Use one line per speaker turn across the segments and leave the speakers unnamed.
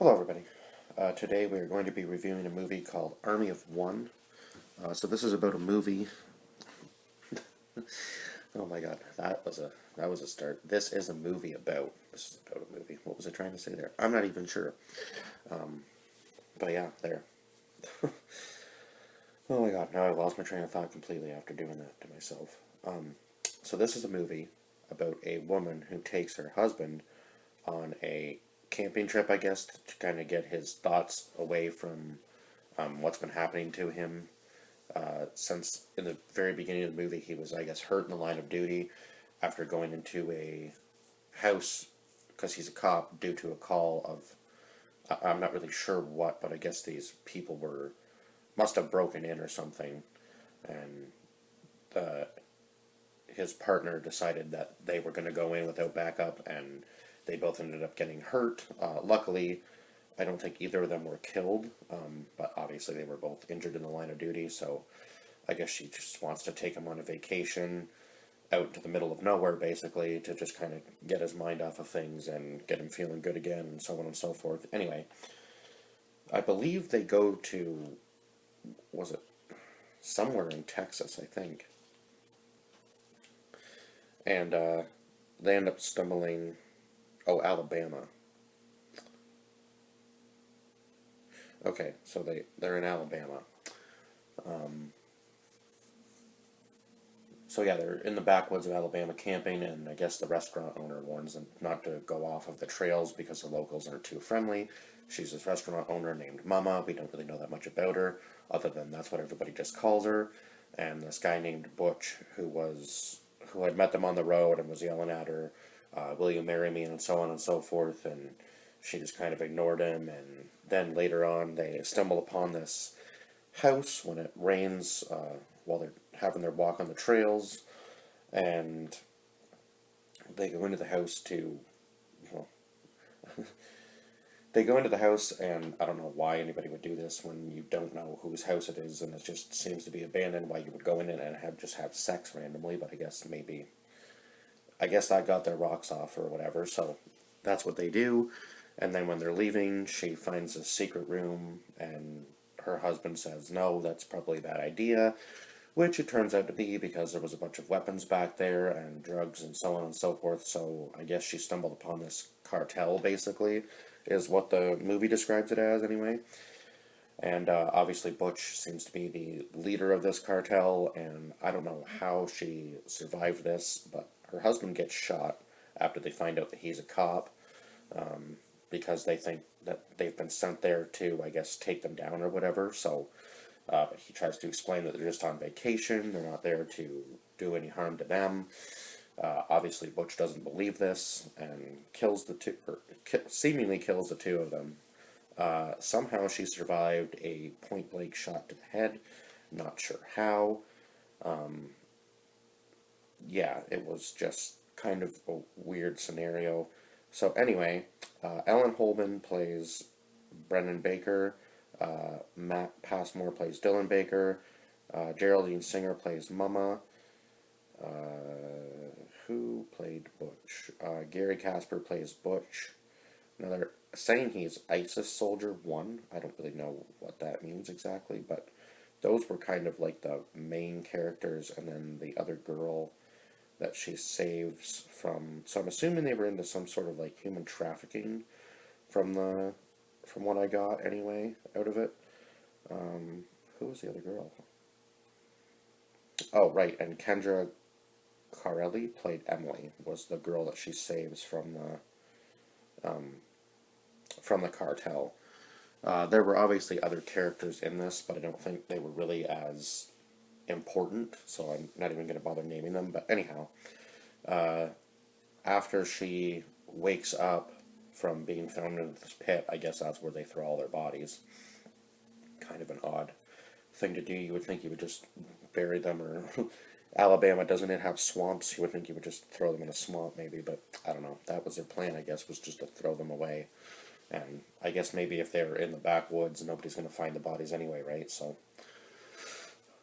Hello everybody. Today we are going to be reviewing a movie called Army of One. So this is about a movie. Oh my god, that was a start. This is a movie about. This is about a movie. What was I trying to say there? I'm not even sure. But yeah, there. Oh my god, now I lost my train of thought completely after doing that to myself. So this is a movie about a woman who takes her husband on a camping trip, I guess, to kind of get his thoughts away from what's been happening to him since in the very beginning of the movie he was, I guess, hurt in the line of duty after going into a house because he's a cop due to a call of I'm not really sure what, but I guess these people must have broken in or something, and his partner decided that they were going to go in without backup, and they both ended up getting hurt. Luckily, I don't think either of them were killed, but obviously they were both injured in the line of duty, so I guess she just wants to take him on a vacation out to the middle of nowhere, basically, to just kind of get his mind off of things and get him feeling good again, and so on and so forth. Anyway, I believe they go to, was it somewhere in Texas, I think, and they end up stumbling, oh, Alabama. Okay, so they're in Alabama. So yeah, they're in the backwoods of Alabama camping, and I guess the restaurant owner warns them not to go off of the trails because the locals aren't too friendly. She's this restaurant owner named Mama. We don't really know that much about her, other than that's what everybody just calls her. And this guy named Butch, who had met them on the road and was yelling at her, "Will you marry me?" and so on and so forth. And she just kind of ignored him. And then later on, they stumble upon this house when it rains while they're having their walk on the trails, and they go into the house to, well, they go into the house, and I don't know why anybody would do this when you don't know whose house it is, and it just seems to be abandoned, why you would go in it and have sex randomly, but I guess that got their rocks off or whatever, so that's what they do. And then when they're leaving, she finds a secret room, and her husband says, no, that's probably a bad idea, which it turns out to be because there was a bunch of weapons back there and drugs and so on and so forth. So I guess she stumbled upon this cartel, basically, is what the movie describes it as anyway. And obviously Butch seems to be the leader of this cartel, and I don't know how she survived this, but her husband gets shot after they find out that he's a cop, because they think that they've been sent there to, I guess, take them down or whatever. So he tries to explain that they're just on vacation, they're not there to do any harm to them. Obviously, Butch doesn't believe this and kills the two, or seemingly kills the two of them. Somehow she survived a point-blank shot to the head, not sure how. Yeah, it was just kind of a weird scenario. So anyway, Ellen Holman plays Brendan Baker, Matt Passmore plays Dylan Baker, Geraldine Singer plays Mama, who played Butch? Gary Casper plays Butch. Now they're saying he's ISIS Soldier 1. I don't really know what that means exactly, but those were kind of like the main characters, and then the other girl that she saves from. So I'm assuming they were into some sort of like human trafficking from what I got anyway out of it. Who was the other girl? Oh, right, and Kendra Carelli played Emily, was the girl that she saves from the cartel. There were obviously other characters in this, but I don't think they were really as important, so I'm not even going to bother naming them. But anyhow, after she wakes up from being thrown into this pit, I guess that's where they throw all their bodies. Kind of an odd thing to do. You would think you would just bury them, or Alabama, doesn't it have swamps? You would think you would just throw them in a swamp, maybe, but I don't know. That was their plan, I guess, was just to throw them away. And I guess maybe if they were in the backwoods, nobody's going to find the bodies anyway, right? So,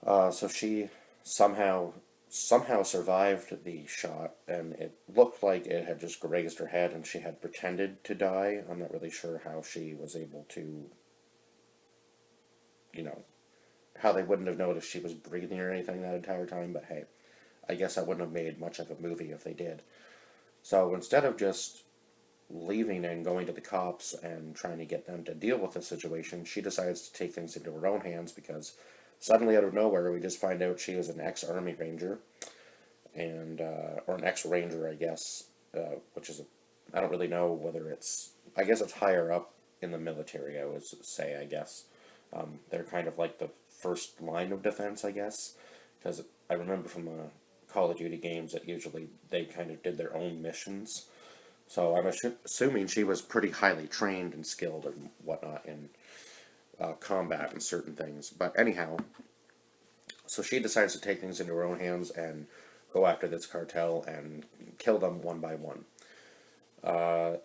so she somehow somehow survived the shot, and it looked like it had just grazed her head and she had pretended to die. I'm not really sure how she was able to, you know, how they wouldn't have noticed she was breathing or anything that entire time, but hey, I guess I wouldn't have made much of a movie if they did. So instead of just leaving and going to the cops and trying to get them to deal with the situation, she decides to take things into her own hands because suddenly out of nowhere we just find out she is an ex-army ranger, and or an ex-ranger, I guess, which is I don't really know whether it's, I guess it's higher up in the military, I would say, I guess. They're kind of like the first line of defense, I guess, because I remember from the Call of Duty games that usually they kind of did their own missions. So I'm assuming she was pretty highly trained and skilled and whatnot in combat and certain things. But anyhow, so she decides to take things into her own hands and go after this cartel and kill them one by one. Uh,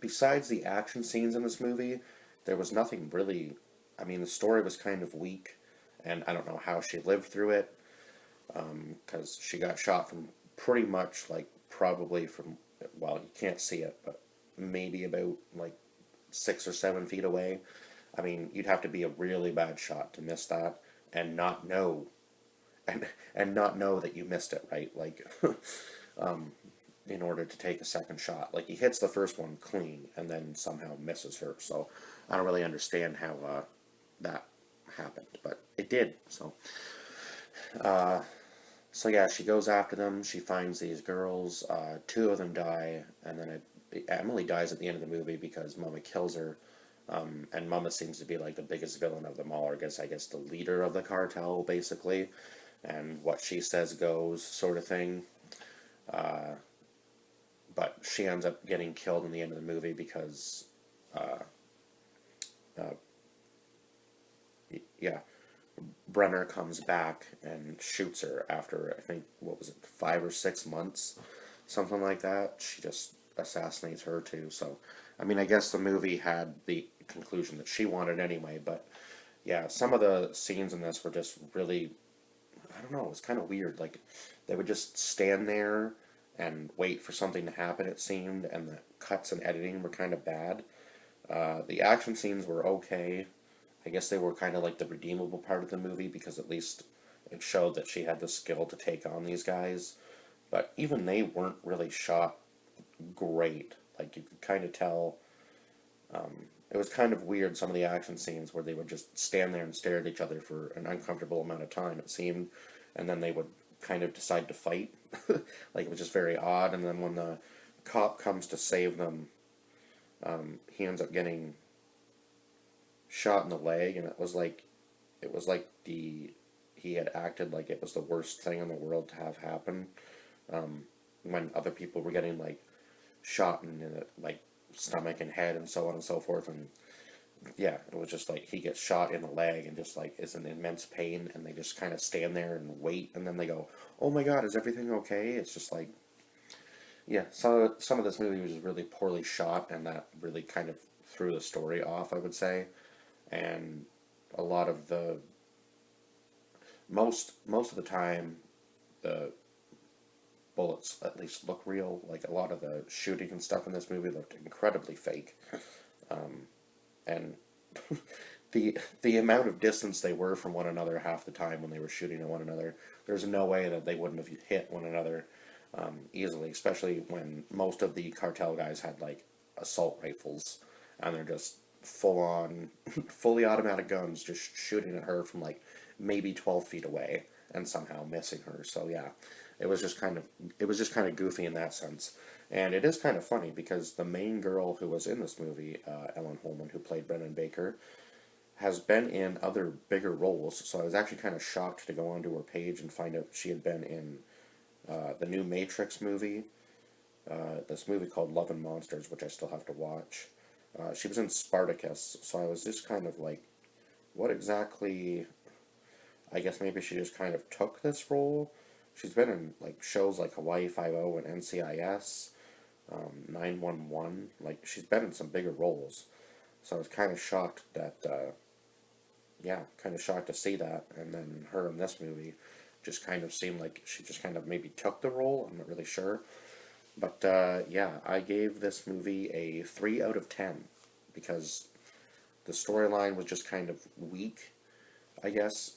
Besides the action scenes in this movie, there was nothing really. I mean, the story was kind of weak, and I don't know how she lived through it, because she got shot from pretty much like probably from, well, you can't see it, but maybe about like 6 or 7 feet away. I mean, you'd have to be a really bad shot to miss that and not know, and not know that you missed it, right? Like, in order to take a second shot, like he hits the first one clean and then somehow misses her. So I don't really understand how that happened, but it did. Uh, so yeah, she goes after them. She finds these girls. Two of them die, and then Emily dies at the end of the movie because Mama kills her. And Mama seems to be like the biggest villain of them all, or I guess the leader of the cartel, basically. And what she says goes, sort of thing. Uh, but she ends up getting killed in the end of the movie because, uh, uh, yeah, Brenner comes back and shoots her after, I think, what was it, 5 or 6 months, something like that. She just assassinates her too. So, I mean, I guess the movie had the conclusion that she wanted anyway, but yeah, some of the scenes in this were just really, I don't know, it was kind of weird. Like, they would just stand there and wait for something to happen, it seemed, and the cuts and editing were kind of bad. The action scenes were okay. I guess they were kind of like the redeemable part of the movie because at least it showed that she had the skill to take on these guys. But even they weren't really shot great. Like, you could kind of tell. It was kind of weird, some of the action scenes where they would just stand there and stare at each other for an uncomfortable amount of time, it seemed, and then they would kind of decide to fight. Like, it was just very odd, and then when the cop comes to save them, he ends up getting shot in the leg, and it was like he had acted like it was the worst thing in the world to have happen, when other people were getting like shot in the like stomach and head and so on and so forth. And yeah, it was just like he gets shot in the leg and just like is in immense pain, and they just kind of stand there and wait, and then they go, "Oh my God, is everything okay?" It's just like, yeah, some of this movie was really poorly shot, and that really kind of threw the story off, I would say. And a lot of the most of the time, the bullets at least look real. Like, a lot of the shooting and stuff in this movie looked incredibly fake, and the amount of distance they were from one another half the time when they were shooting at one another, there's no way that they wouldn't have hit one another easily, especially when most of the cartel guys had like assault rifles, and they're just full on, fully automatic guns just shooting at her from like maybe 12 feet away and somehow missing her. So yeah, it was just kind of goofy in that sense. And it is kind of funny because the main girl who was in this movie, Ellen Holman, who played Brennan Baker, has been in other bigger roles. So I was actually kind of shocked to go onto her page and find out she had been in the new Matrix movie, this movie called Love and Monsters, which I still have to watch. She was in Spartacus, so I was just kind of like, what exactly? I guess maybe she just kind of took this role. She's been in like shows like Hawaii Five-0 and NCIS, 911. Like, she's been in some bigger roles, so I was kind of shocked that, yeah, kind of shocked to see that, and then her in this movie. just kind of seemed like she just kind of maybe took the role. I'm not really sure. But yeah, I gave this movie a 3 out of 10 because the storyline was just kind of weak, I guess,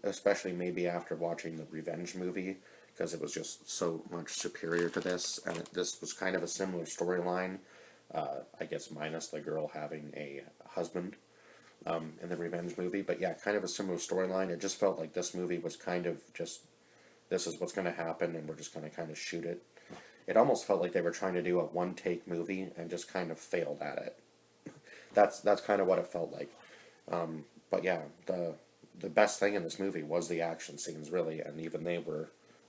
especially maybe after watching the Revenge movie, because it was just so much superior to this, and this was kind of a similar storyline, I guess minus the girl having a husband in the Revenge movie, but yeah, kind of a similar storyline. It just felt like this movie was kind of just, this is what's going to happen, and we're just going to kind of shoot it. It almost felt like they were trying to do a one-take movie and just kind of failed at it. That's kind of what it felt like. But yeah, the best thing in this movie was the action scenes, really, and even they were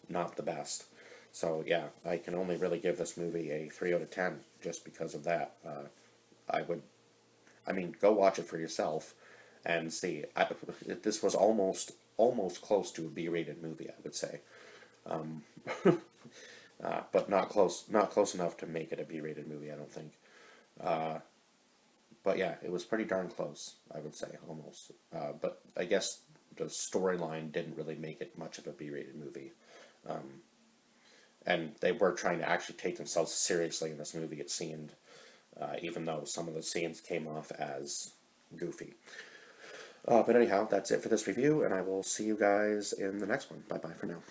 not the best. So yeah, I can only really give this movie a 3 out of 10 just because of that. I would, I mean, go watch it for yourself and see. This was almost close to a B-rated movie, I would say, but not close enough to make it a B-rated movie, I don't think. But yeah, it was pretty darn close, I would say, almost. But I guess the storyline didn't really make it much of a B-rated movie. And they were trying to actually take themselves seriously in this movie, it seemed, even though some of the scenes came off as goofy. But anyhow, that's it for this review, and I will see you guys in the next one. Bye-bye for now.